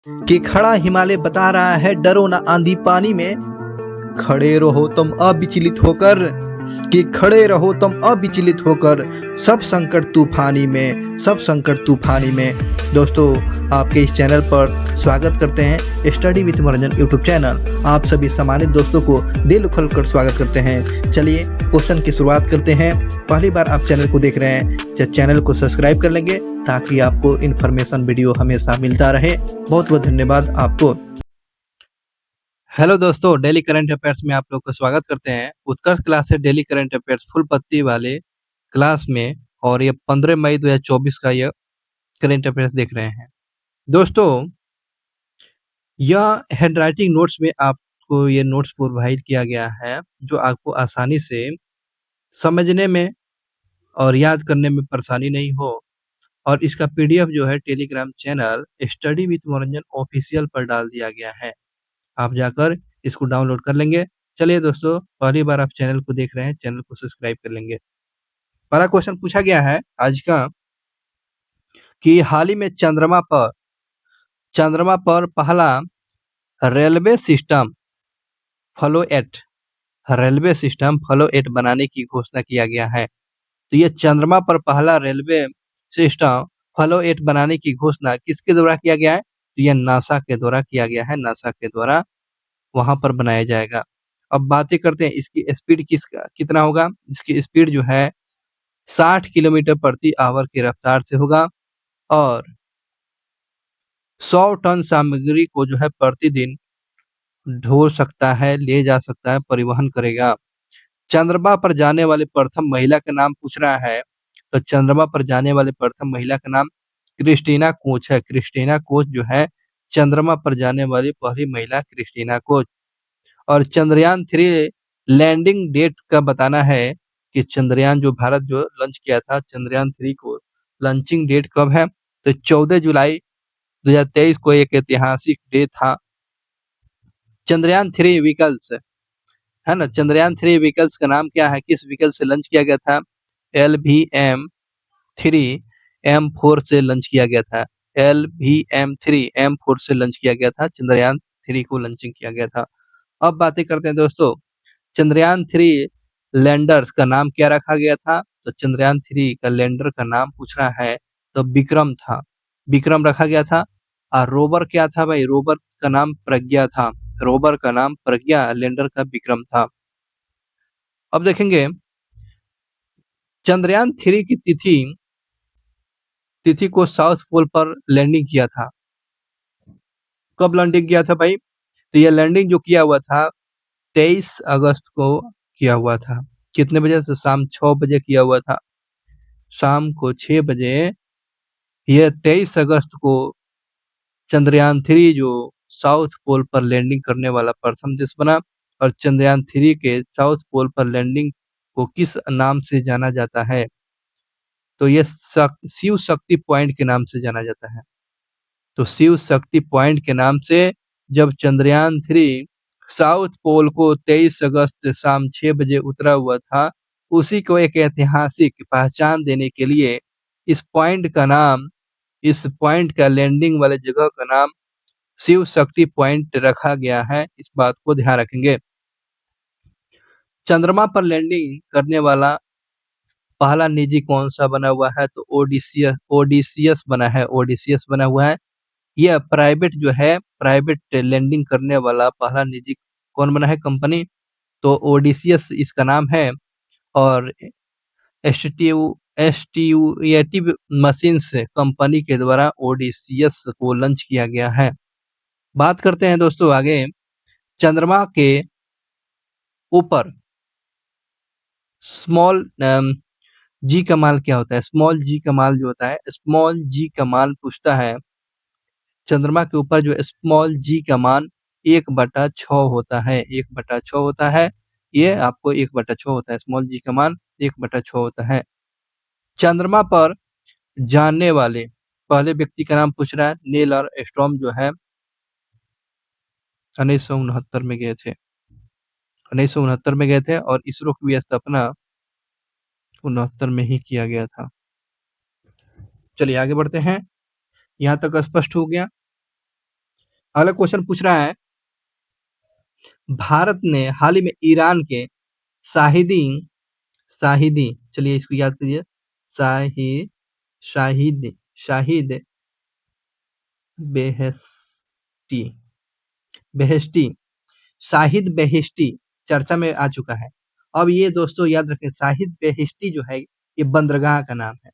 कि खड़ा हिमालय बता रहा है डरो ना आंधी पानी में, खड़े रहो तुम अविचलित होकर, कि खड़े रहो तुम अविचलित होकर, सब संकट तूफानी में, सब संकट तूफानी में। दोस्तों, आपके इस चैनल पर स्वागत करते हैं, स्टडी विद मनोरंजन यूट्यूब चैनल। आप सभी सम्मानित दोस्तों को दिल खोल कर स्वागत करते हैं। चलिए क्वेश्चन की शुरुआत करते हैं। पहली बार आप चैनल को देख रहे हैं तो चैनल को सब्सक्राइब कर लेंगे ताकि आपको इन्फॉर्मेशन वीडियो हमेशा मिलता रहे। बहुत बहुत धन्यवाद आपको। हेलो दोस्तों, डेली करंट अफेयर्स में आप लोग का स्वागत करते हैं। उत्कर्ष क्लास से डेली करंट अफेयर्स फुल पत्ती वाले क्लास में, और ये 15 मई 2024 का ये करंट अफेयर्स देख रहे हैं। दोस्तों, यह हैंडराइटिंग नोट्स में आपको ये नोट्स प्रोवाइड किया गया है जो आपको आसानी से समझने में और याद करने में परेशानी नहीं हो। और इसका पीडीएफ जो है टेलीग्राम चैनल स्टडी विद मनोरंजन ऑफिशियल पर डाल दिया गया है। आप जाकर इसको डाउनलोड कर लेंगे। चलिए दोस्तों, पहली बार आप चैनल को देख रहे हैं, चैनल को सब्सक्राइब कर लेंगे। पहला क्वेश्चन पूछा गया है आज का कि हाल ही में चंद्रमा पर पहला रेलवे सिस्टम फ्लोएट रेलवे सिस्टम फ्लोएट बनाने की घोषणा किया गया है। तो ये चंद्रमा पर पहला रेलवे सिस्टम फ्लोएट बनाने की घोषणा किसके द्वारा किया गया है? तो ये नासा के द्वारा किया गया है। नासा के द्वारा वहां पर बनाया जाएगा। अब बातें करते हैं इसकी स्पीड कितना होगा। इसकी स्पीड जो है 60 किलोमीटर प्रति आवर की रफ्तार से होगा, और 100 टन सामग्री को जो है प्रतिदिन ढो सकता है, ले जा सकता है, परिवहन करेगा। चंद्रमा पर जाने वाले प्रथम महिला का नाम पूछ रहा है। तो चंद्रमा पर जाने वाले प्रथम महिला का नाम क्रिस्टीना कोच है। क्रिस्टीना कोच जो है चंद्रमा पर जाने वाली पहली महिला क्रिस्टीना कोच। और चंद्रयान 3 लैंडिंग डेट का बताना है कि चंद्रयान जो भारत जो लॉन्च किया था चंद्रयान 3 को, लॉन्चिंग डेट कब है? तो 14 जुलाई 2023 को एक ऐतिहासिक डे था। चंद्रयान 3 व्हीकल्स है ना, चंद्रयान 3 व्हीकल्स का नाम क्या है? किस व्हीकल से लॉन्च किया गया था? LVM-3 M4 से लॉन्च किया गया था। LVM-3 M4 से लॉन्च किया गया था। चंद्रयान 3 को लॉन्चिंग किया गया था। अब बातें करते हैं दोस्तों, चंद्रयान 3 लैंडर का नाम क्या रखा गया था? तो चंद्रयान 3 का लैंडर का नाम पूछ रहा है तो विक्रम था, विक्रम रखा गया था। और रोवर क्या था भाई? रोवर का नाम प्रज्ञा था। रोवर का नाम प्रज्ञा, लैंडर का विक्रम था। अब देखेंगे चंद्रयान 3 की तिथि तिथि को साउथ पोल पर लैंडिंग किया था। कब लैंडिंग किया था भाई? तो ये लैंडिंग जो किया हुआ था 23 अगस्त को किया हुआ था। कितने बजे से? शाम 6 बजे किया हुआ था। शाम को 6 बजे यह 23 अगस्त को चंद्रयान 3 जो साउथ पोल पर लैंडिंग करने वाला प्रथम देश बना। और चंद्रयान 3 के साउथ पोल पर लैंडिंग को किस नाम से जाना जाता है? तो ये शिव शक्ति पॉइंट के नाम से जाना जाता है। तो शिव शक्ति पॉइंट के नाम से जब चंद्रयान 3 साउथ पोल को 23 अगस्त शाम 6 बजे उतरा हुआ था, उसी को एक ऐतिहासिक पहचान देने के लिए इस पॉइंट का नाम, इस पॉइंट का लैंडिंग वाले जगह का नाम शिव शक्ति पॉइंट रखा गया है। इस बात को ध्यान रखेंगे। चंद्रमा पर लैंडिंग करने वाला पहला निजी कौन सा बना हुआ है? तो ओडिसियस बना है। ओडिसियस बना हुआ है। यह प्राइवेट जो है, प्राइवेट लैंडिंग करने वाला पहला निजी कौन बना है कंपनी? तो ओडिसियस इसका नाम है। और एस्टिएटिव मशीन्स कंपनी के द्वारा ओडिसियस को लॉन्च किया गया है। बात करते हैं दोस्तों आगे, चंद्रमा के ऊपर स्मॉल जी कमाल क्या होता है? स्मॉल जी कमाल जो होता है, स्मॉल जी कमाल पूछता है। चंद्रमा के ऊपर जो स्मॉल जी का मान 1/6 होता है। 1/6 होता है। ये आपको 1/6 होता है। स्मॉल जी का मान 1/6 होता है। चंद्रमा पर जाने वाले पहले व्यक्ति का नाम पूछ रहा है। नील आर्मस्ट्रांग जो है 1969 में गए थे। 1969 में गए थे, और इसरो की भी स्थापना 69 में ही किया गया था। चलिए आगे बढ़ते हैं। यहाँ तक स्पष्ट हो गया। अगला क्वेश्चन पूछ रहा है, भारत ने हाल ही में ईरान के शाहिदी शाहिदी चलिए इसको याद कीजिए, शाही शाहिद शाहिद बेहेस्टी बेहेस्टी शाहिद बेहेस्टी चर्चा में आ चुका है। अब ये दोस्तों याद रखें, शाहिद बेहेस्टी जो है ये बंदरगाह का नाम है।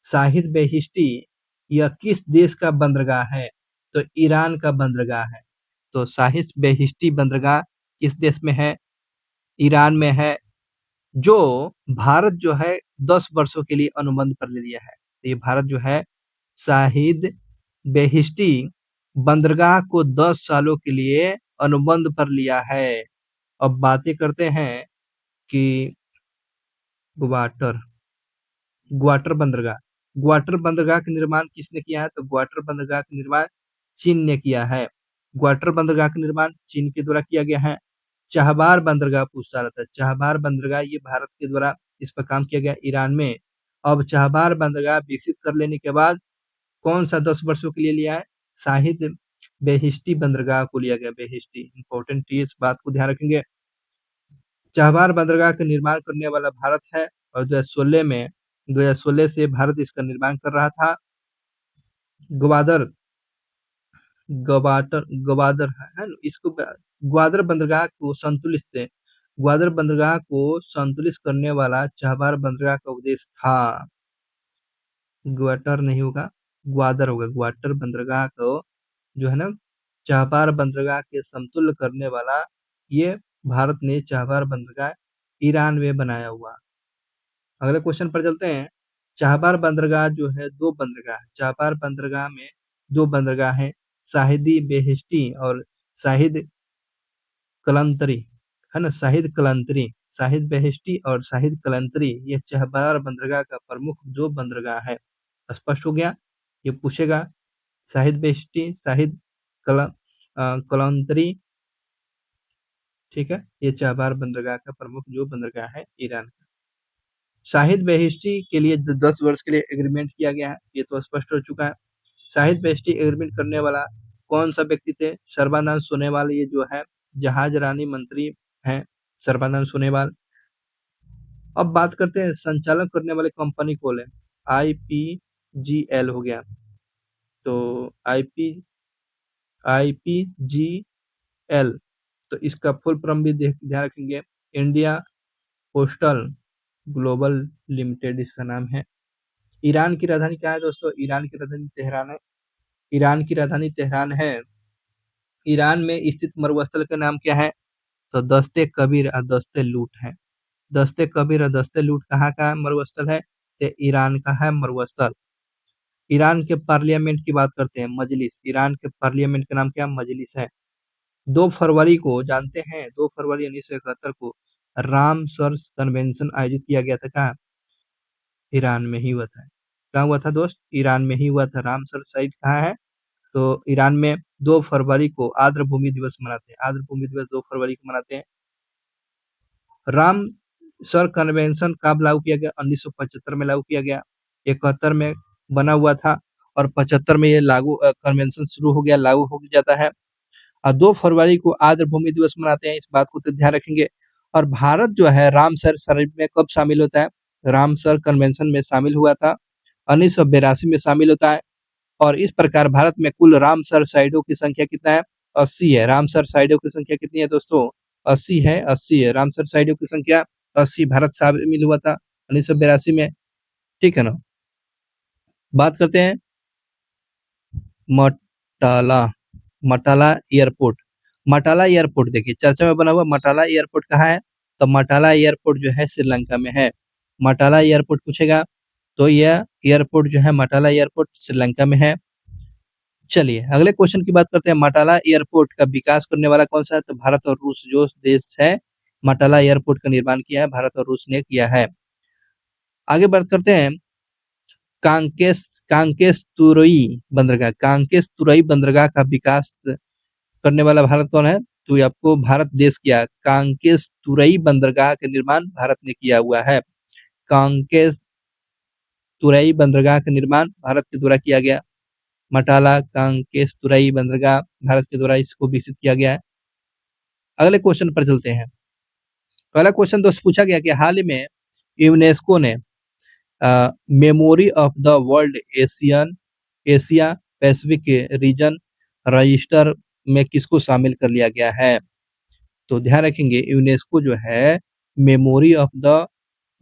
शाहिद बेहिश्ती यह किस देश का बंदरगाह है? तो ईरान का बंदरगाह है। तो शाहिद बेहिश्ती बंदरगाह किस देश में है? ईरान में है, जो भारत जो है 10 वर्षों के लिए अनुबंध पर ले लिया है। तो ये भारत जो है शाहिद बेहिश्ती बंदरगाह को 10 सालों के लिए अनुबंध पर लिया है। अब बातें करते हैं कि ग्वाटर ग्वाटर बंदरगाह ग्वाटर बंदरगाह का निर्माण किसने किया है? तो ग्वाटर बंदरगाह का निर्माण चीन ने किया है। ग्वाटर बंदरगाह का निर्माण चीन के द्वारा किया गया है। चाहबार बंदरगाह पूछता रहता है, चाहबार बंदरगाह ये भारत के द्वारा इस पर काम किया गया ईरान में। अब चाहबार बंदरगाह विकसित कर लेने के बाद कौन सा 10 वर्षों के लिए लिया है? शाहिद बेहिश्ती बंदरगाह को लिया गया। बेहिश्ती इंपॉर्टेंट, इस बात को ध्यान रखेंगे। चाबहार बंदरगाह का निर्माण करने वाला भारत है और 2016 से भारत इसका निर्माण कर रहा था। ग्वादर गवाटर गवादर है ना, इसको ग्वादर बंदरगाह को संतुलित करने वाला चाबहार बंदरगाह का उद्देश्य था। ग्वाटर नहीं होगा, ग्वादर होगा। ग्वाटर बंदरगाह को जो है ना चाबहार बंदरगाह के समतुल्य करने वाला ये भारत ने चाबहार बंदरगाह ईरान में बनाया हुआ। अगले क्वेश्चन पर चलते हैं। चाबहार बंदरगाह जो है दो बंदरगाह, चाबहार बंदरगाह में दो बंदरगाह हैं, शाहिदी बेहिश्ती और शाहिद कलंतरी है ना। शाहिद बेहिश्ती और शाहिद कलंतरी ये चाबहार बंदरगाह का प्रमुख दो बंदरगाह है। स्पष्ट हो गया, ये पूछेगा। शाहिद बेहिश्ती, शाहिद कलंतरी, ठीक है, ये चाबहार बंदरगाह का प्रमुख जो बंदरगाह है ईरान का। शाहिद बेहिश्ती के लिए 10 वर्ष के लिए एग्रीमेंट किया गया है, ये तो स्पष्ट हो चुका है। शाहिद बेहिश्ती एग्रीमेंट करने वाला कौन सा व्यक्ति थे? सर्बानंद सोनोवाल, ये जो है जहाज रानी मंत्री हैं सर्बानंद सोनोवाल। अब बात करते हैं संचालन करने वाले कंपनी कौन है? IPGL हो गया। तो IPGL, तो इसका फुल फॉर्म भी ध्यान रखेंगे, इंडिया पोस्टल ग्लोबल लिमिटेड इसका नाम है। ईरान की राजधानी क्या है दोस्तों? ईरान की राजधानी तेहरान है। ईरान की राजधानी तेहरान है। ईरान में स्थित मरुस्थल का नाम क्या है? तो दस्ते कबीर और दस्ते लूट है। दस्ते कबीर और दस्ते लूट कहाँ का मरुस्थल है? तो ईरान का है मरुस्थल। ईरान के पार्लियामेंट की बात करते हैं, मजलिस। ईरान के पार्लियामेंट का नाम क्या? मजलिस है। 2 फरवरी को जानते हैं, 2 फरवरी 1971 को रामसर कन्वेंशन आयोजित किया गया था। कहाँ? ईरान में ही हुआ था। कहाँ हुआ था दोस्त? ईरान में ही हुआ था। रामसर साइट कहाँ है? तो ईरान में 2 फरवरी को आर्द्र भूमि दिवस मनाते हैं। आर्द्र भूमि दिवस 2 फरवरी को मनाते हैं। रामसर कन्वेंशन कब लागू किया गया? 1975 में लागू किया गया। 71 में बना हुआ था और 75 में ये लागू कन्वेंशन शुरू हो गया, लागू हो जाता है। और 2 फरवरी को आर्द्र भूमि दिवस मनाते हैं, इस बात को तो ध्यान रखेंगे। और भारत जो है रामसर साइट में कब शामिल होता है? रामसर कन्वेंशन में शामिल हुआ था, 1982 में शामिल होता है। और इस प्रकार भारत में कुल रामसर साइटों की संख्या कितना है? 80 है। रामसर साइटों की संख्या कितनी है दोस्तों? 80 है। 80 है रामसर साइटों की संख्या, 80 भारत शामिल हुआ था 1982 में, ठीक है ना। बात करते हैं मटाला मटाला एयरपोर्ट। मटाला एयरपोर्ट देखिए चर्चा में बना हुआ। मटाला एयरपोर्ट कहाँ है? तो मटाला एयरपोर्ट जो है श्रीलंका में है। मटाला एयरपोर्ट पूछेगा तो यह एयरपोर्ट जो है मटाला एयरपोर्ट श्रीलंका में है। चलिए अगले क्वेश्चन की बात करते हैं। मटाला एयरपोर्ट का विकास करने वाला कौन सा है? तो भारत और रूस जो देश है, मटाला एयरपोर्ट का निर्माण किया है भारत और रूस ने किया है। आगे बात करते हैं कांकेस कांकेस तुरई बंदरगाह। कांकेस तुरई बंदरगाह का विकास करने वाला भारत कौन है? तो ये आपको भारत देश किया। कांकेस तुरई बंदरगाह का निर्माण भारत ने किया हुआ है। कांकेस तुरई बंदरगाह का निर्माण भारत के द्वारा किया गया। मटाला कांकेश तुरई बंदरगाह भारत के द्वारा इसको विकसित किया गया है। अगले क्वेश्चन पर चलते हैं। पहला क्वेश्चन दोस्त पूछा गया कि हाल ही में यूनेस्को ने memory of the world Asia Pacific region register में किसको शामिल कर लिया गया है। तो ध्यान रखेंगे यूनेस्को जो है memory of the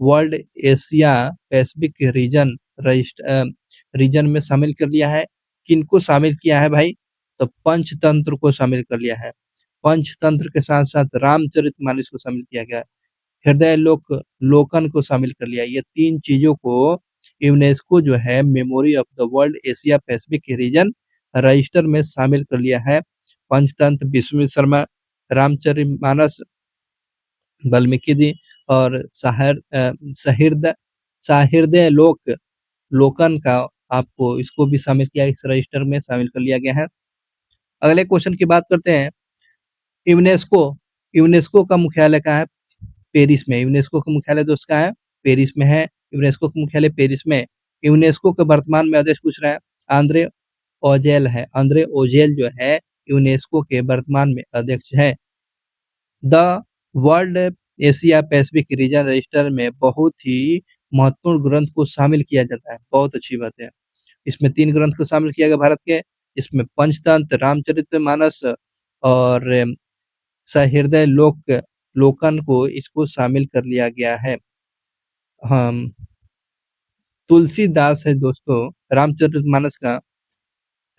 world Asia Pacific region में शामिल कर लिया है। किनको शामिल किया है भाई, तो पंचतंत्र को शामिल कर लिया है। पंचतंत्र के साथ साथ रामचरितमानस को शामिल किया गया, हृदय लोकन को शामिल कर लिया। ये तीन चीजों को यूनेस्को जो है memory of the world Asia Pacific region register में शामिल कर लिया है। पंचतंत्र विष्णु शर्मा, रामचरितमानस वाल्मीकि जी और सहृदय लोकन का आपको इसको भी शामिल किया, इस रजिस्टर में शामिल कर लिया गया है। अगले क्वेश्चन की बात करते हैं। यूनेस्को यूनेस्को का मुख्यालय कहाँ है, पेरिस में। यूनेस्को का मुख्यालय दोस्त कहाँ है, पेरिस में है। यूनेस्को का मुख्यालय पेरिस में। यूनेस्को के वर्तमान में अध्यक्ष पूछ रहा है, आंद्रे ओजेल है। आंद्रे ओजेल जो है यूनेस्को के वर्तमान में अध्यक्ष है। The world Asia Pacific region register में बहुत ही महत्वपूर्ण ग्रंथ को शामिल किया जाता है। बहुत अच्छी बात है। इसमें 3 ग्रंथ को शामिल किया गया भारत के। इसमें पंचतंत्र, रामचरितमानस और सहृदय लोकन को इसको शामिल कर लिया गया है। हम तुलसीदास है दोस्तों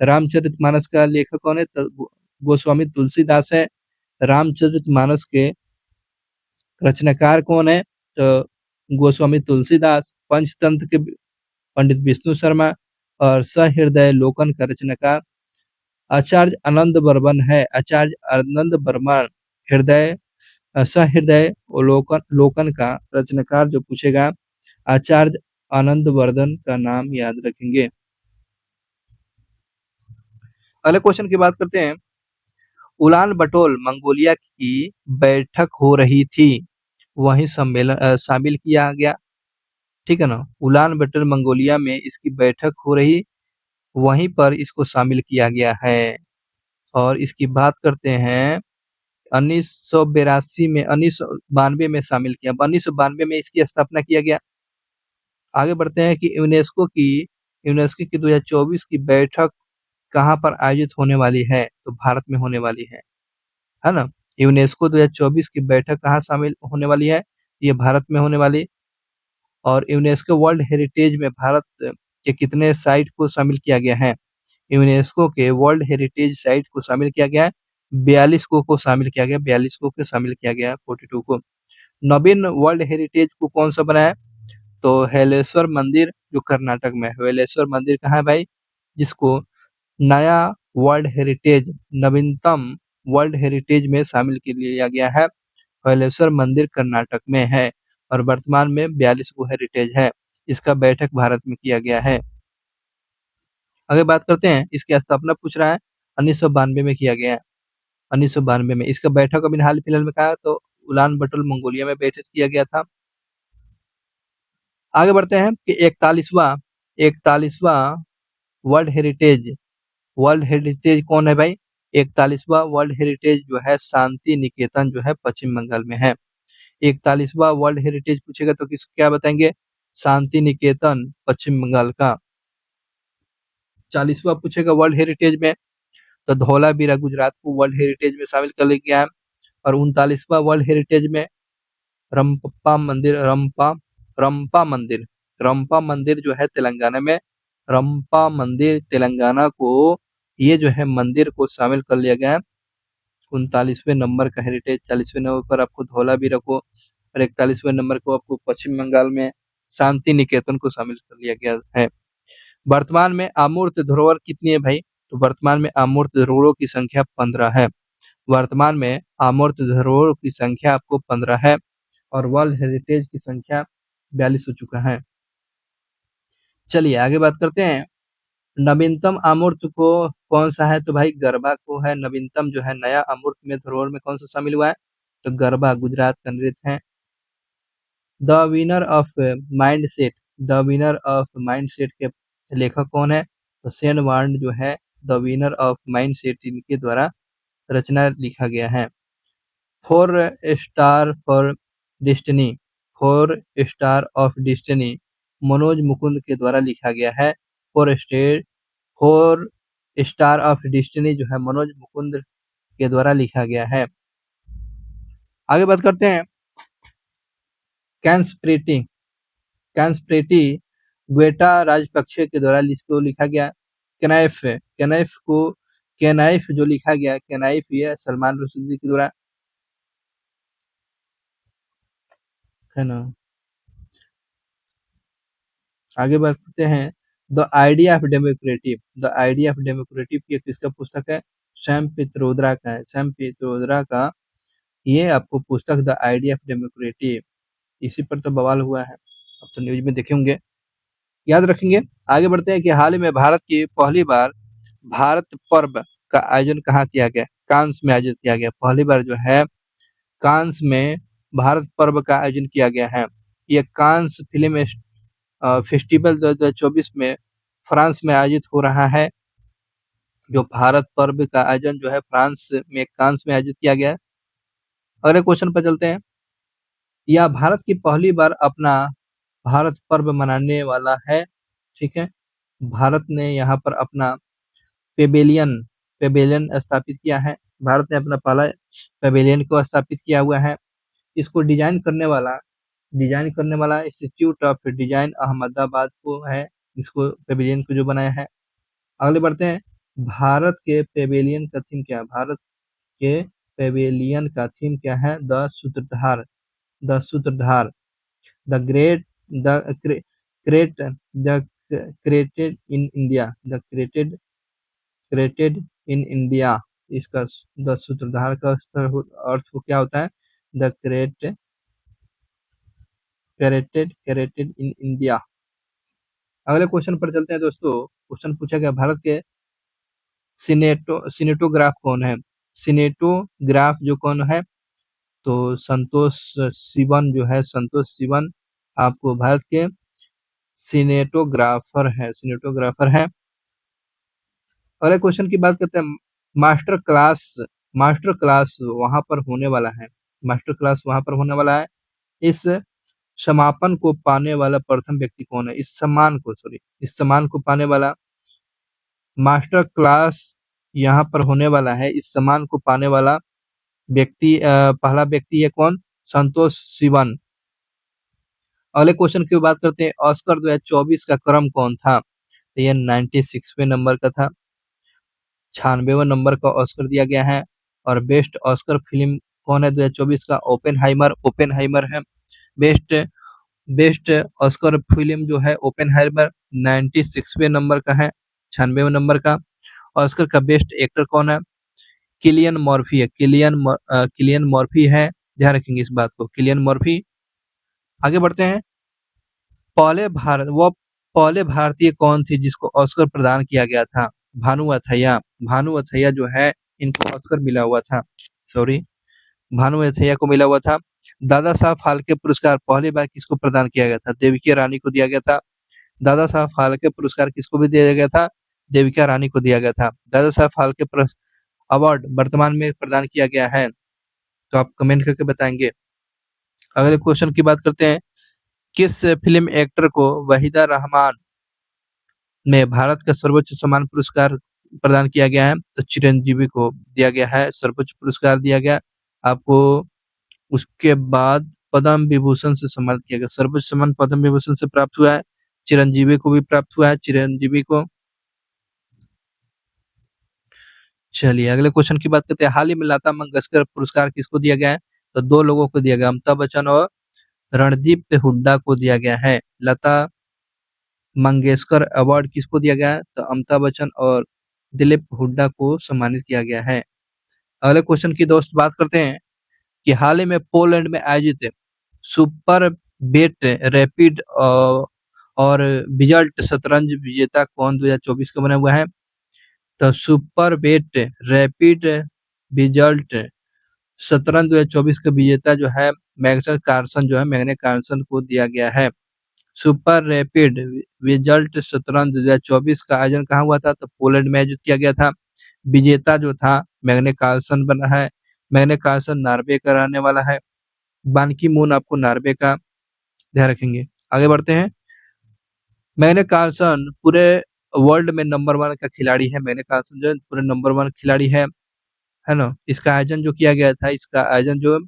रामचरितमानस का लेखक कौन है, गोस्वामी तुलसीदास है। रामचरितमानस के रचनाकार कौन है, तो गोस्वामी तुलसीदास। पंचतंत्र के पंडित विष्णु शर्मा और सहृदय लोकन का रचनाकार आचार्य आनंद बर्मन है। आचार्य आनंद बर्मन हृदय सहृदय लोकन का रचनाकार जो पूछेगा आचार्य आनंद वर्धन का नाम याद रखेंगे। अगले क्वेश्चन की बात करते हैं। उलान बटोल मंगोलिया की बैठक हो रही थी, वहीं सम्मेलन शामिल किया गया। ठीक है ना, उलान बटोल मंगोलिया में इसकी बैठक हो रही, वहीं पर इसको शामिल किया गया है। और इसकी बात करते हैं 1992 में शामिल किया, 1992 में इसकी स्थापना किया गया। आगे बढ़ते हैं कि यूनेस्को की 2024 की बैठक कहाँ पर आयोजित होने वाली है, तो भारत में होने वाली है ना। यूनेस्को 2024 की बैठक कहाँ शामिल होने वाली है, ये भारत में होने वाली। और यूनेस्को वर्ल्ड हेरिटेज में भारत के कितने साइट को शामिल किया गया है, यूनेस्को के वर्ल्ड हेरिटेज साइट को शामिल किया गया है 42 को शामिल किया गया, 42 को शामिल किया गया 42 को। नवीन वर्ल्ड हेरिटेज को कौन सा बनाया, तो हेलेश्वर मंदिर जो कर्नाटक में है। हेलेश्वर मंदिर कहाँ है भाई, जिसको नया वर्ल्ड हेरिटेज नवीनतम वर्ल्ड हेरिटेज में शामिल कर लिया गया है। हलेश्वर मंदिर कर्नाटक में है और वर्तमान में 42 को हेरिटेज है। इसका बैठक भारत में किया गया है। आगे बात करते हैं, इसकी स्थापना पूछ रहा है 1992 में किया गया है। 1992 में इसका बैठक अभी हाल फिलहाल में कहा, तो उलान बटोल मंगोलिया में बैठक किया गया था। आगे बढ़ते हैं कि 41वां वर्ल्ड हेरिटेज कौन है भाई, 41वां वर्ल्ड हेरिटेज जो है शांति निकेतन जो है पश्चिम बंगाल में है। 41वां वर्ल्ड हेरिटेज पूछेगा तो किस क्या बताएंगे, शांति निकेतन पश्चिम बंगाल का। 40वां पूछेगा वर्ल्ड हेरिटेज में, तो धौलावीरा गुजरात को वर्ल्ड हेरिटेज में शामिल कर लिया गया है। और 39वां वर्ल्ड हेरिटेज में रंपा मंदिर रंपा मंदिर जो है तेलंगाना में, रंपा मंदिर तेलंगाना को ये जो है मंदिर को शामिल कर लिया गया है 39वें नंबर का हेरिटेज। 40वें नंबर पर आपको धौलावीरा को और 41वें नंबर को आपको पश्चिम बंगाल में शांति निकेतन को शामिल कर लिया गया है। वर्तमान में अमूर्त धरोहर कितनी है भाई, तो वर्तमान में अमूर्त धरोहरों की संख्या 15 है। वर्तमान में अमूर्त धरोहरों की संख्या आपको 15 है और वर्ल्ड हेरिटेज की संख्या 42 हो चुका है। चलिए आगे बात करते हैं। नवीनतम अमूर्त को कौन सा है, तो भाई गरबा को है नवीनतम जो है नया अमूर्त में धरोहर में कौन सा शामिल हुआ है, तो गरबा गुजरात का नृत्य है। The winner of mind set के लेखक कौन है, तो सेन वार्न जो है the winner of mind set इनके द्वारा रचना लिखा गया है। Four star for destiny, four star of destiny Manoj Mukund के द्वारा लिखा गया है। फोर स्टार ऑफ डेस्टिनी जो है मनोज मुकुंद के द्वारा लिखा गया है। आगे बात करते हैं कैंसप्रेटी, कैंसप्रेटी ग्वेटा राजपक्षे के द्वारा इसको लिखा गया। केनाइफ, केनाइफ जो लिखा गया, केनाइफ ये सलमान रुश्दी के द्वारा, है ना। आगे बात करते हैं the idea of democratic, the idea of democratic ये किसका पुस्तक है? सैम पित्रोदा का है, सैम पित्रोदा का ये आपको पुस्तक द आइडिया ऑफ डेमोक्रेटिव, इसी पर तो बवाल हुआ है, अब तो न्यूज में देखे होंगे, याद रखेंगे। आगे बढ़ते हैं कि हाल ही में भारत की पहली बार भारत पर्व का आयोजन कहाँ किया गया? कांस में आयोजित किया गया। पहली बार जो है कांस में भारत पर्व का आयोजन किया गया है। ये कांस फिल्म फेस्टिवल 2024 में फ्रांस में आयोजित हो रहा है। जो भारत पर्व का आयोजन जो है फ्रांस में कांस में आयोजित किया गया है। अगले क्वेश्चन पर चलते हैं। यह भारत की पहली बार अपना भारत पर्व मनाने वाला है। ठीक है, भारत ने यहाँ पर अपना पेवेलियन पेवेलियन स्थापित किया है। भारत ने अपना पहला पेवेलियन को स्थापित किया हुआ है। इसको डिजाइन करने वाला इंस्टीट्यूट ऑफ डिजाइन अहमदाबाद को है, इसको पेवेलियन को जो बनाया है। अगले बढ़ते हैं। भारत के पेवेलियन का थीम क्या है? भारत के पेवेलियन का थीम क्या है? द सूत्रधार, द सूत्रधार, the great, the crate, the created in India, the created in India, इसका द सूत्रधार का अर्थ क्या होता है? The created in India. अगले क्वेश्चन पर चलते हैं दोस्तों। क्वेश्चन पूछा गया भारत के सिनेटोग्राफ कौन है? सिनेटोग्राफ जो कौन है? तो संतोष सिवन जो है, संतोष सिवन आपको भारत के सिनेटोग्राफर है। अगले क्वेश्चन की बात करते हैं। मास्टर क्लास, मास्टर क्लास वहां पर होने वाला है, मास्टर क्लास वहां पर होने वाला है। इस समापन को पाने वाला प्रथम व्यक्ति कौन है? इस सम्मान को पाने वाला मास्टर क्लास यहाँ पर होने वाला है। इस सम्मान को पाने वाला व्यक्ति पहला व्यक्ति है कौन? संतोष सिवन। अगले क्वेश्चन की बात करते हैं। ऑस्कर 2024 का क्रम कौन था? तो ये 96वें नंबर का था, 96वें नंबर का ऑस्कर दिया गया है। और बेस्ट ऑस्कर फिल्म कौन है 2024 का? ओपेनहाइमर, ओपेनहाइमर है बेस्ट, बेस्ट ऑस्कर फिल्म जो है ओपेनहाइमर 96वें नंबर का है, 96वें नंबर का। ऑस्कर का बेस्ट एक्टर कौन है? किलियन मॉर्फी है, किलियन मॉर्फी है, ध्यान रखेंगे इस बात को, किलियन मॉर्फी। आगे बढ़ते हैं। पहले भारतीय कौन थी जिसको ऑस्कर प्रदान किया गया था? भानु अथैया, भानु अथैया जो है इनको ऑस्कर मिला हुआ था, सॉरी, भानु अथैया को मिला हुआ था। दादा साहब फाल्के पुरस्कार पहली बार किसको प्रदान किया गया था? देविकी रानी को दिया गया था। दादा साहब फाल्के पुरस्कार किसको भी दिया गया था? देविका रानी को दिया गया था। दादा साहब फाल्के अवार्ड वर्तमान में प्रदान किया गया है, तो आप कमेंट करके बताएंगे। अगले क्वेश्चन की बात करते हैं। किस फिल्म एक्टर को वहीदा रहमान में भारत का सर्वोच्च सम्मान पुरस्कार प्रदान किया गया है? तो चिरंजीवी को दिया गया है, सर्वोच्च पुरस्कार दिया गया आपको। उसके बाद पद्म विभूषण से सम्मानित किया गया, सर्वोच्च सम्मान पद्म विभूषण से प्राप्त हुआ है। चिरंजीवी को भी प्राप्त हुआ है, चिरंजीवी को। चलिए अगले क्वेश्चन की बात करते हैं। हाल ही में लता मंगेशकर पुरस्कार किसको दिया गया है? तो दो लोगों को दिया गया, अमिताभ बच्चन और रणदीप हुड्डा को दिया गया है। लता मंगेशकर अवार्ड किसको दिया गया है? तो अमिताभ बच्चन और दिलीप हुड्डा को सम्मानित किया गया है। अगले क्वेश्चन की दोस्त बात करते हैं कि हाल ही में पोलैंड में आयोजित सुपर बेट रैपिड और बिजल्ट शतरंज विजेता कौन 2024 का बना हुआ है? तो सुपर बेट रैपिड बिजल्ट शतरंज 2024 का विजेता जो है मैग्नस कार्लसन, जो है मैग्ने कार्लसन को दिया गया है। सुपर रैपिड रिजल्ट शतरंज 2024 का आयोजन कहाँ हुआ था? तो पोलैंड में आयोजित किया गया था। विजेता जो था मैग्ने कार्लसन बना है। मैग्ने कार्लसन नॉर्वे का रहने वाला है। बान की मून आपको नॉर्वे का ध्यान रखेंगे। आगे बढ़ते हैं। मैग्ने कार्लसन पूरे वर्ल्ड में नंबर 1 का खिलाड़ी है। मैग्ने कार्लसन जो है पूरे नंबर 1 खिलाड़ी है ना? इसका आयोजन जो किया गया था, इसका आयोजन जो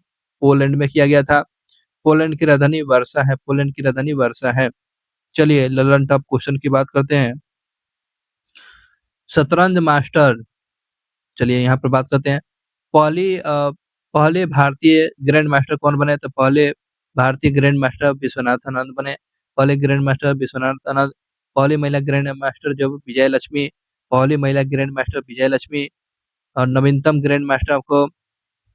पोलैंड में किया गया था। पोलैंड की राजधानी वर्सा है। पोलैंड की राजधानी वर्सा है। चलिए ललन टॉप क्वेश्चन की बात करते हैं। शतरंज मास्टर, चलिए यहाँ पर बात करते हैं। पहले भारतीय ग्रैंड मास्टर कौन बने? तो पहले भारतीय ग्रैंड मास्टर विश्वनाथ आनंद बने। पहले ग्रैंड मास्टर विश्वनाथ आनंद। पहली महिला ग्रैंड मास्टर जो विजय लक्ष्मी। पहली महिला ग्रैंड मास्टर विजय लक्ष्मी। और नवीनतम ग्रैंड मास्टर आपको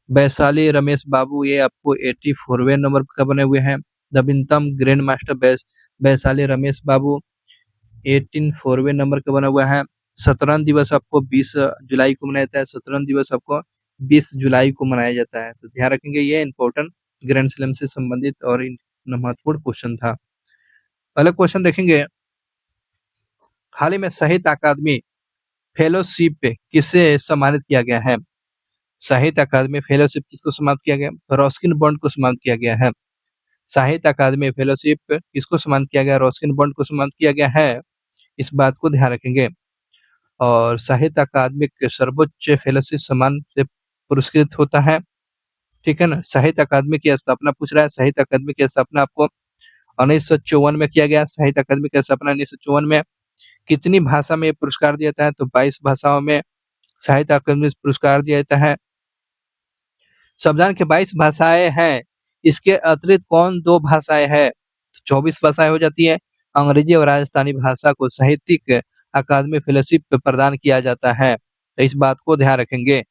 वैशाली रमेश बाबू, ये आपको 84वें नंबर का बने हुए हैं। नवीनतम ग्रैंड मास्टर वैशाली रमेश बाबू 84वें नंबर का बना हुआ है। शतरंज दिवस आपको 20 जुलाई को मनाया जाता है। शतरंज दिवस आपको 20 जुलाई को मनाया जाता है, तो ध्यान रखेंगे। ये इंपॉर्टेंट ग्रैंड स्लैम से संबंधित और महत्वपूर्ण क्वेश्चन था। पहले क्वेश्चन देखेंगे। हाल ही में साहित्य अकादमी फेलोशिप पे किसे सम्मानित किया गया है? साहित्य अकादमी फेलोशिप किसको सम्मानित किया गया? रस्किन बॉन्ड को सम्मानित किया गया है। साहित्य अकादमी फेलोशिप किसको सम्मानित किया गया? रस्किन बॉन्ड को सम्मानित किया गया है। इस बात को ध्यान रखेंगे। और साहित्य अकादमी सर्वोच्च फेलोशिप सम्मान से पुरस्कृत होता है। ठीक है ना? साहित्य अकादमी की स्थापना पूछ रहा है। साहित्य अकादमी की स्थापना आपको 1954 में किया गया। साहित्य अकादमी की स्थापना 1954 में। कितनी भाषा में ये पुरस्कार दिया जाता है? तो 22 भाषाओं में साहित्य अकादमी पुरस्कार दिया जाता है। संविधान की 22 भाषाएं हैं। इसके अतिरिक्त कौन 2 भाषाएं हैं? 24 भाषाएं हो जाती है। अंग्रेजी और राजस्थानी भाषा को साहित्यिक अकादमी फेलोशिप प्रदान किया जाता है, तो इस बात को ध्यान रखेंगे।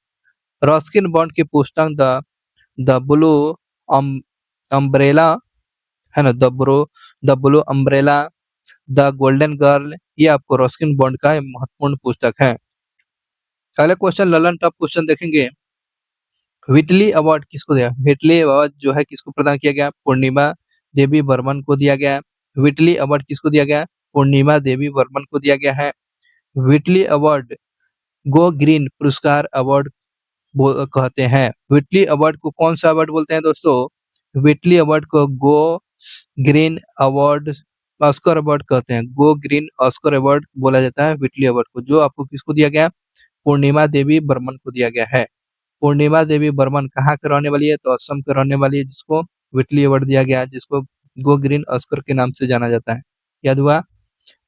रस्किन बॉन्ड की पुस्तक द द ब्लू अम्ब्रेला, है ना? The blue umbrella, the golden girl, ये आपको रस्किन बॉन्ड का महत्वपूर्ण पुस्तक है। अगला क्वेश्चन ललन टॉप क्वेश्चन देखेंगे। व्हिटली अवार्ड किसको दिया? व्हिटली अवार्ड जो है किसको प्रदान किया गया? पूर्णिमा देवी बर्मन को दिया गया है। व्हिटली अवार्ड किसको दिया गया? पूर्णिमा देवी बर्मन को दिया गया है। व्हिटली अवार्ड गो ग्रीन पुरस्कार अवार्ड कहते हैं। व्हिटली अवार्ड को कौन सा अवार्ड बोलते हैं दोस्तों? व्हिटली अवार्ड को go green award Oscar award कहते हैं। गो ग्रीन ऑस्कर अवार्ड बोला जाता है व्हिटली अवार्ड को, जो आपको किसको दिया गया? पूर्णिमा देवी बर्मन को दिया गया है। पूर्णिमा देवी बर्मन कहाँ के रहने वाली है? तो असम के रहने वाली है, जिसको व्हिटली अवार्ड दिया गया है, जिसको गो ग्रीन ऑस्कर के नाम से जाना जाता है। याद हुआ?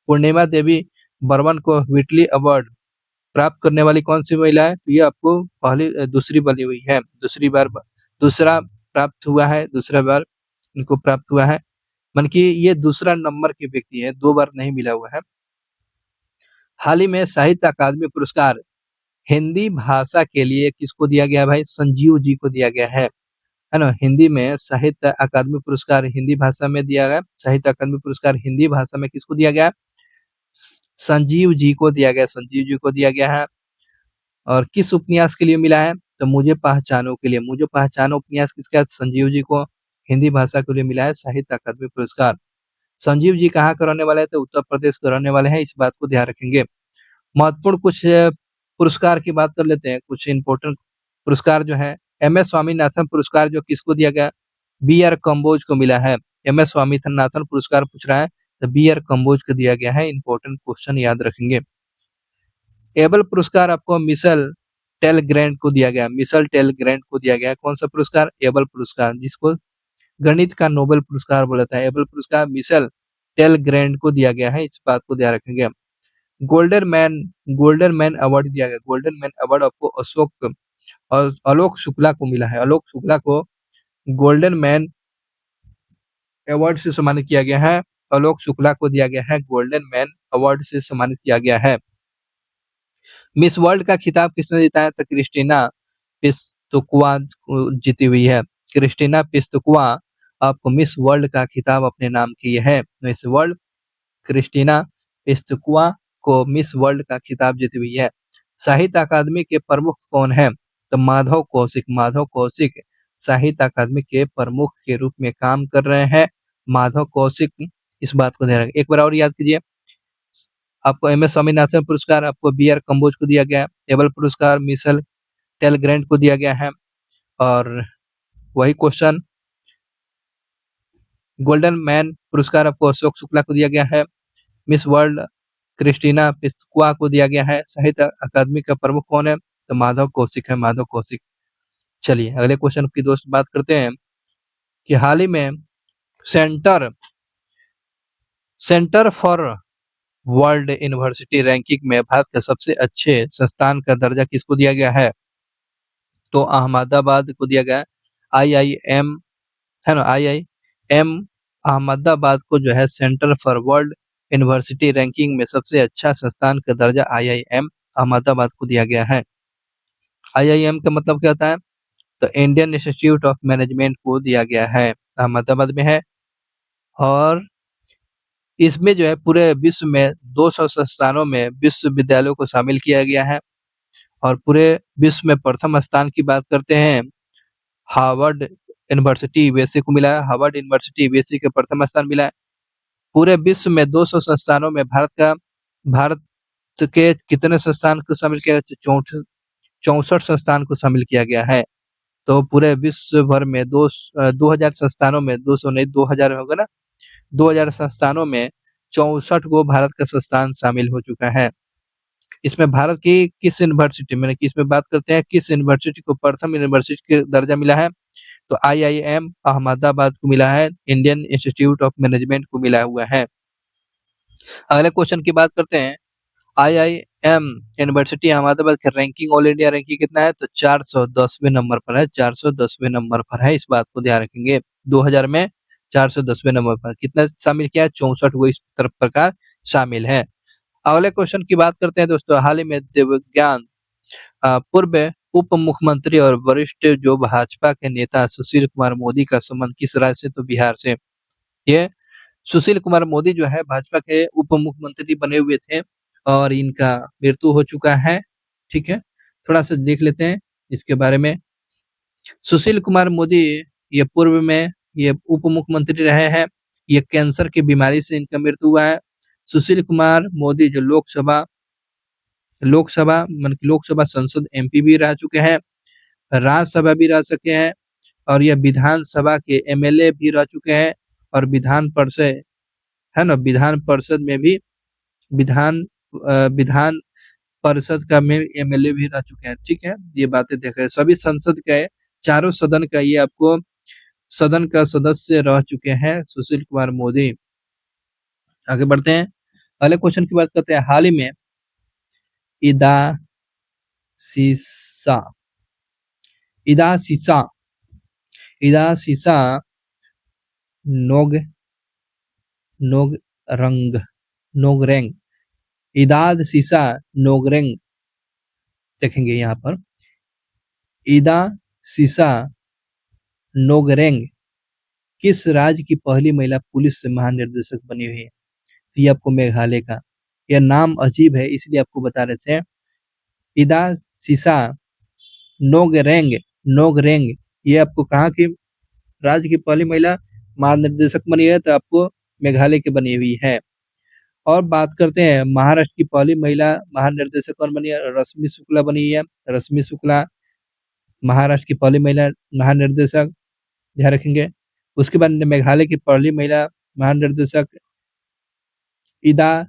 पूर्णिमा देवी बर्मन को व्हिटली अवार्ड प्राप्त करने वाली कौन सी महिला है? तो ये आपको दूसरी बनी हुई है। दूसरा प्राप्त हुआ है, दूसरा बार इनको प्राप्त हुआ है। मन की ये दूसरा नंबर की व्यक्ति है, 2 बार नहीं मिला हुआ है। हाल ही में साहित्य अकादमी पुरस्कार हिंदी भाषा के लिए किसको दिया गया भाई? संजीव जी को दिया गया है ना? हिंदी में साहित्य अकादमी पुरस्कार हिंदी भाषा में दिया गया। साहित्य अकादमी पुरस्कार हिंदी भाषा में किसको दिया गया? संजीव जी को दिया गया। संजीव जी को दिया गया है। और किस उपन्यास के लिए मिला है? तो मुझे पहचानो के लिए। मुझे पहचानो उपन्यास किसका? संजीव जी को हिंदी भाषा के लिए मिला है साहित्य अकादमी पुरस्कार। संजीव जी कहाँ के रहने वाले हैं? तो उत्तर प्रदेश के रहने वाले हैं, इस बात को ध्यान रखेंगे। महत्वपूर्ण कुछ पुरस्कार की बात कर लेते हैं। कुछ इंपॉर्टेंट पुरस्कार जो है, एम एस स्वामीनाथन पुरस्कार जो किसको दिया गया? बी आर कम्बोज को मिला है। एम एस स्वामीनाथन पुरस्कार पूछ रहा है, तो बी आर कम्बोज को दिया गया है। इंपॉर्टेंट क्वेश्चन याद रखेंगे। एबल पुरस्कार आपको मिशेल टेल ग्रैंड को दिया गया। मिशेल टेल ग्रैंड को दिया गया कौन सा पुरस्कार? एबल पुरस्कार, जिसको गणित का नोबेल पुरस्कार बोला था। एबल पुरस्कार मिशेल टेल ग्रैंड को दिया गया है, इस बात को ध्यान रखेंगे। Golden man golden man award दिया गया। गोल्डन मैन अवार्ड आपको अशोक और आलोक शुक्ला को मिला है। आलोक शुक्ला को गोल्डन मैन अवार्ड से सम्मानित किया गया है। आलोक शुक्ला को दिया गया है गोल्डन मैन अवार्ड से सम्मानित किया गया है। मिस वर्ल्ड का खिताब किसने जीता है? तो क्रिस्टीना पिस्तुकवा जीती हुई है। क्रिस्टीना पिस्तुकवा आपको मिस वर्ल्ड का खिताब अपने नाम की है। मिस वर्ल्ड क्रिस्टीना पिस्तुकवा को मिस वर्ल्ड का खिताब जीती हुई है। साहित्य अकादमी के प्रमुख कौन है? तो माधव कौशिक। माधव कौशिक साहित्य अकादमी के प्रमुख के रूप में काम कर रहे हैं। माधव कौशिक इस बात को ध्यान रखें। एक बार और याद कीजिए, आपको एम एस स्वामीनाथन पुरस्कार आपको बी आर कम्बोज को दिया गया है, एबल पुरस्कार मिशेल टेलग्रेंट को दिया गया है, और वही क्वेश्चन गोल्डन मैन पुरस्कार आपको अशोक शुक्ला को दिया गया है, मिस वर्ल्ड क्रिस्टीना पिस्कुआ को दिया गया है, साहित्य अकादमी का प्रमुख कौन है, तो माधव कौशिक है, माधव कौशिक। चलिए अगले क्वेश्चन की दोस्त बात करते हैं कि हाल ही में centre centre for world university ranking में भारत के सबसे अच्छे संस्थान का दर्जा किसको दिया गया है, तो अहमदाबाद को दिया गया है। आईआईएम है ना, आईआईएम अहमदाबाद को जो है centre for world university ranking में सबसे अच्छा संस्थान का दर्जा आईआईएम अहमदाबाद को दिया गया है। आईआईएम का मतलब क्या होता है, तो इंडियन इंस्टीट्यूट ऑफ मैनेजमेंट को दिया गया है, अहमदाबाद में है। और इसमें जो है पूरे विश्व में 200 संस्थानों में विश्वविद्यालयों को शामिल किया गया है। और पूरे विश्व में प्रथम स्थान की बात करते हैं, हार्वर्ड यूनिवर्सिटी यूएसए को मिला है, हार्वर्ड यूनिवर्सिटी यूएसए के प्रथम स्थान मिला है। पूरे विश्व में 200 संस्थानों में भारत के कितने संस्थान को शामिल किया गया, 64 संस्थान को शामिल किया गया है। तो पूरे विश्व भर में 2000 संस्थानों में, 200 नहीं 2000 होगा ना, 2000 संस्थानों में 64 को भारत का संस्थान शामिल हो चुका है। इसमें भारत की किस यूनिवर्सिटी में, इसमें बात करते हैं किस यूनिवर्सिटी को प्रथम यूनिवर्सिटी का दर्जा मिला है, तो आईआईएम अहमदाबाद को मिला है, इंडियन इंस्टीट्यूट ऑफ मैनेजमेंट को मिला हुआ है। अगले क्वेश्चन की बात करते हैं, आईआईएम यूनिवर्सिटी अहमदाबाद का रैंकिंग, ऑल इंडिया रैंकिंग कितना है, तो 410वें नंबर पर है, 410वें नंबर पर है। इस बात को ध्यान रखेंगे, 2000 में 410वें नंबर पर कितना शामिल किया है, 64 वो इस तरफ प्रकार शामिल है। अगले क्वेश्चन की बात करते हैं दोस्तों, हाल ही में दिव्यांग पूर्व उप मुख्यमंत्री और वरिष्ठ जो भाजपा के नेता सुशील कुमार मोदी का संबंध किस राज्य से, तो बिहार से। ये सुशील कुमार मोदी जो है भाजपा के उप मुख्यमंत्री बने हुए थे और इनका मृत्यु हो चुका है। ठीक है, थोड़ा सा देख लेते हैं इसके बारे में। सुशील कुमार मोदी ये पूर्व में ये उप मुख्यमंत्री रहे हैं, ये कैंसर की बीमारी से इनका मृत्यु हुआ है। सुशील कुमार मोदी जो लोकसभा संसद एमपी भी रह चुके हैं, राज्यसभा भी रह चुके हैं, और यह विधानसभा के एमएलए भी रह चुके हैं, और विधान परिषद है ना, विधान परिषद में भी विधान परिषद का में एमएलए भी रह चुके हैं। ठीक है, ये बातें देखें, सभी संसद के चारों सदन का ये आपको सदन का सदस्य रह चुके हैं सुशील कुमार मोदी। आगे बढ़ते हैं, अगले क्वेश्चन की बात करते हैं। हाल ही में इदा सीसा इदा सीसा इदा सीसा नोग नोगरंग नोगरेंग इदाद सीसा नोगरेंग देखेंगे यहाँ पर, इदा सीसा नोगरेंग किस राज्य की पहली महिला पुलिस महानिर्देशक बनी हुई है, तो ये आपको मेघालय का, यह नाम अजीब है इसलिए आपको बता रहे थे। इदा सीसा नोगरेंग नोगरेंग ये आपको कहाँ की राज्य की पहली महिला महानिर्देशक बनी है, तो आपको मेघालय की बनी हुई है। और बात करते हैं महाराष्ट्र की पहली महिला महानिर्देशक कौन बनी है, रश्मि शुक्ला बनी है, रश्मि शुक्ला महाराष्ट्र की पहली महिला महानिर्देशक, ध्यान रखेंगे। उसके बाद मेघालय की पहली महिला महानिर्देशक इदा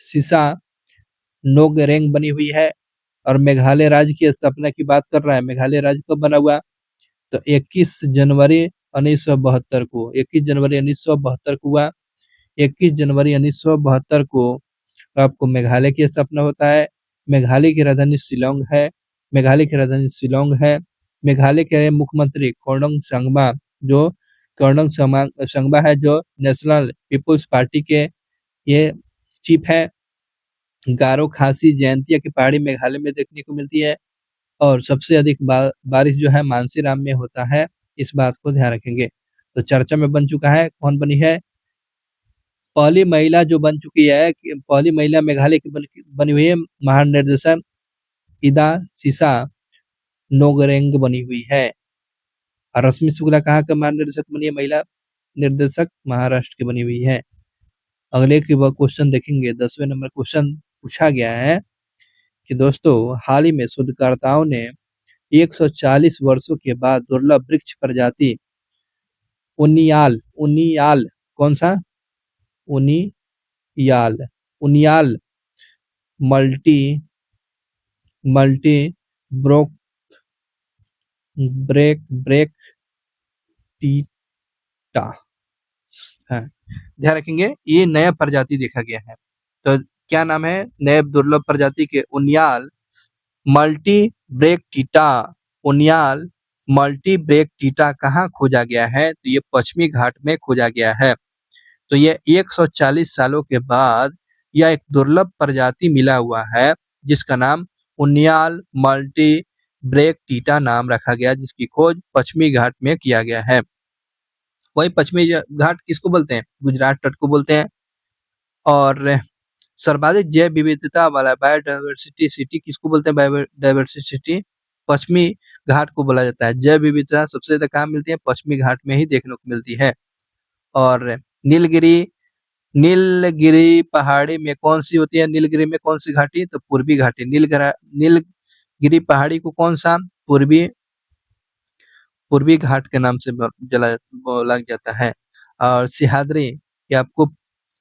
सिसा नोगरेंग बनी हुई है। और मेघालय राज्य की स्थापना की बात कर रहा है, मेघालय राज्य कब बना हुआ, तो 21 जनवरी 1972 को, 21 जनवरी 1972 को हुआ। 21 जनवरी 1972 को आपको मेघालय की स्थापना होता है। मेघालय की राजधानी शिलोंग है, मेघालय की राजधानी शिलोंग है। मेघालय के मुख्यमंत्री कर्नंग संगमा है, जो नेशनल पीपुल्स पार्टी के ये चीफ है। गारो खासी जयंतिया की पहाड़ी मेघालय में देखने को मिलती है, और सबसे अधिक बारिश जो है मानसीराम में होता है, इस बात को ध्यान रखेंगे। तो चर्चा में बन चुका है, कौन बनी है, पहली महिला जो बन चुकी है, पहली महिला मेघालय की बनी हुई है महानिर्देशक इदा सिसा नोगरेंग बनी हुई है। और रश्मि शुक्ला कहाँ का महानिर्देशक बनी है, महिला निर्देशक महाराष्ट्र की बनी हुई है। अगले की वह क्वेश्चन देखेंगे 10वें नंबर क्वेश्चन पूछा गया है कि दोस्तों हाल ही में शोधकर्ताओं ने 140 वर्षों के बाद दुर्लभ वृक्ष प्रजाति उनियाल उनियाल कौन सा उनियाल उनियाल मल्टी मल्टी ब्रोक ब्रेक टीटा है, ध्यान रखेंगे ये नया प्रजाति देखा गया है। तो क्या नाम है नए दुर्लभ प्रजाति के उनियाल मल्टी ब्रेक टीटा। उनियाल मल्टी ब्रेक टीटा कहाँ खोजा गया है? तो ये पश्चिमी घाट में खोजा गया है। तो ये 140 सालों के बाद यह एक दुर्लभ प्रजाति मिला हुआ है जिसका नाम उनियाल मल्टी ब्रेक टीटा नाम रखा गया, जिसकी खोज पश्चिमी घाट में किया गया है। वही पश्चिमी घाट किसको बोलते हैं? गुजरात तट को बोलते हैं। और सर्वाधिक जैव विविधता वाला बायोडायवर्सिटी सिटी किसको बोलते हैं? बायोडायवर्सिटी सिटी पश्चिमी घाट को बोला जाता है। जैव विविधता सबसे ज्यादा कहाँ मिलती है? पश्चिमी घाट में ही देखने को मिलती है। और नीलगिरी नीलगिरी पहाड़ी में कौन सी होती है? नीलगिरी में कौन सी घाटी? तो पूर्वी घाटी। नीलगिरी पहाड़ी को कौन सा पूर्वी घाट के नाम से बोला जाता है। और सिहाद्री, ये आपको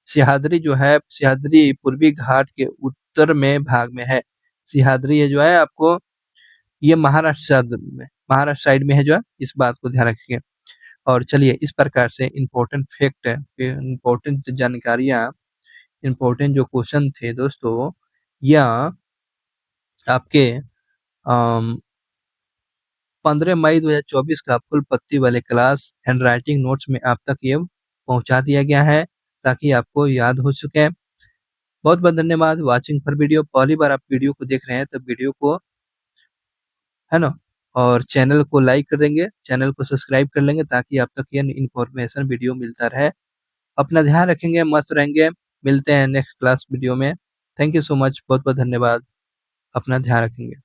सिहाद्री जो है, सिहाद्री पूर्वी घाट के उत्तर में भाग में है। सिहाद्री ये जो है आपको ये महाराष्ट्र साइड में है जो है, इस बात को ध्यान रखिए। और चलिए इस प्रकार से इम्पोर्टेंट फैक्ट, इम्पोर्टेंट जानकारियां, इम्पोर्टेंट जो क्वेश्चन थे दोस्तों, यह आपके 15 मई 2024 का फुल पत्ती वाले क्लास हैंड राइटिंग नोट्स में आप तक ये पहुंचा दिया गया है ताकि आपको याद हो सके। बहुत बहुत धन्यवाद वॉचिंग फॉर वीडियो। पहली बार आप वीडियो को देख रहे हैं तो वीडियो को, है ना, और चैनल को लाइक कर देंगे, चैनल को सब्सक्राइब कर लेंगे ताकि आप तक ये इन्फॉर्मेशन वीडियो मिलता रहे। अपना ध्यान रखेंगे, मस्त रहेंगे। मिलते हैं नेक्स्ट क्लास वीडियो में। थैंक यू सो मच, बहुत बहुत धन्यवाद। अपना ध्यान रखेंगे।